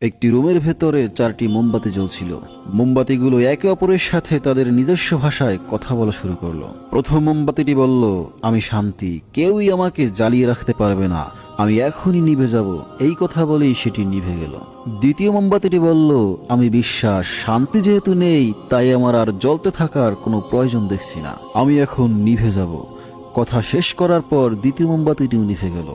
একটি রুমের ভেতরে 4টি মোমবাতি জ্বলছিল। মোমবাতিগুলো একে অপরের সাথে তাদের নিজস্ব ভাষায় কথা বলা শুরু করলো। প্রথম মোমবাতিটি বলল, আমি শান্তি, কেউই আমাকে জ্বালিয়ে রাখতে পারবে না, আমি এখনই নিভে যাব। এই কথা বলেই সেটি নিভে গেল। দ্বিতীয় মোমবাতিটি বলল, আমি বিশ্বাস, শান্তি যেহেতু নেই তাই আমার আর জ্বলতে থাকার কোনো প্রয়োজন দেখছি না, আমি এখন নিভে যাব। কথা শেষ করার পর দ্বিতীয় মোমবাতিটিও নিভে গেল।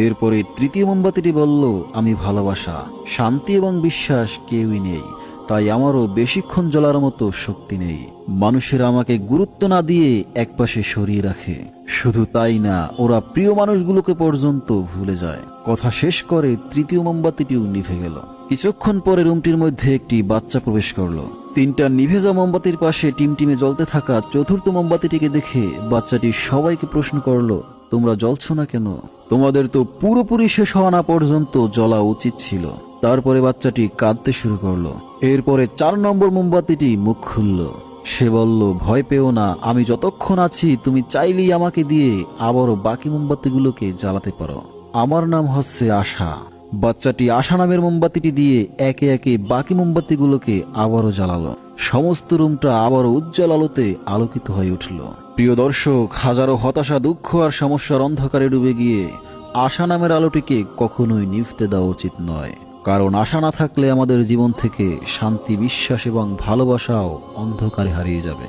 এরপরে তৃতীয় মোমবাতিটি বলল, আমি ভালোবাসা, শান্তি এবং বিশ্বাস কেউই নেই, তাই আমারও বেশিক্ষণ জ্বলার মতো শক্তি নেই। মানুষেরা আমাকে গুরুত্ব না দিয়ে একপাশে সরিয়ে রাখে। শুধু তাই না, ওরা প্রিয় মানুষগুলোকে পর্যন্ত ভুলে যায়। কথা শেষ করে তৃতীয় মোমবাতিটিও নিভে গেল। কিছুক্ষণ পরে রুমটির মধ্যে একটি বাচ্চা প্রবেশ করলো। 3টা নিভে যাওয়া মোমবাতির পাশে টিমটিমে জ্বলতে থাকা চতুর্থ মোমবাতিটিকে দেখে বাচ্চাটি সবাইকে প্রশ্ন করলো, তোমরা জ্বলছো না কেন? তোমাদের তো পুরোপুরি শেষ হওয়া না পর্যন্ত জ্বলা উচিত ছিল। তারপরে বাচ্চাটি কাঁদতে শুরু করলো। এরপরে 4 নম্বর মোমবাতিটি মুখ খুলল। সে বলল, ভয় পেও না, আমি যতক্ষণ আছি তুমি চাইলেই আমাকে দিয়ে আবারও বাকি মোমবাতিগুলোকে জ্বালাতে পারো। আমার নাম হচ্ছে আশা। বাচ্চাটি আশা নামের মোমবাতিটি দিয়ে একে একে বাকি মোমবাতিগুলোকে আবারও জ্বালালো। সমস্ত রুমটা আবারও উজ্জ্বল আলোতে আলোকিত হয়ে উঠল। প্রিয় দর্শক, হাজারো হতাশা, দুঃখ আর সমস্যার অন্ধকারে ডুবে গিয়ে আশা নামের আলোটিকে কখনোই নিভতে দেওয়া উচিত নয়। কারণ আশা না থাকলে আমাদের জীবন থেকে শান্তি, বিশ্বাস এবং ভালোবাসাও অন্ধকারে হারিয়ে যাবে।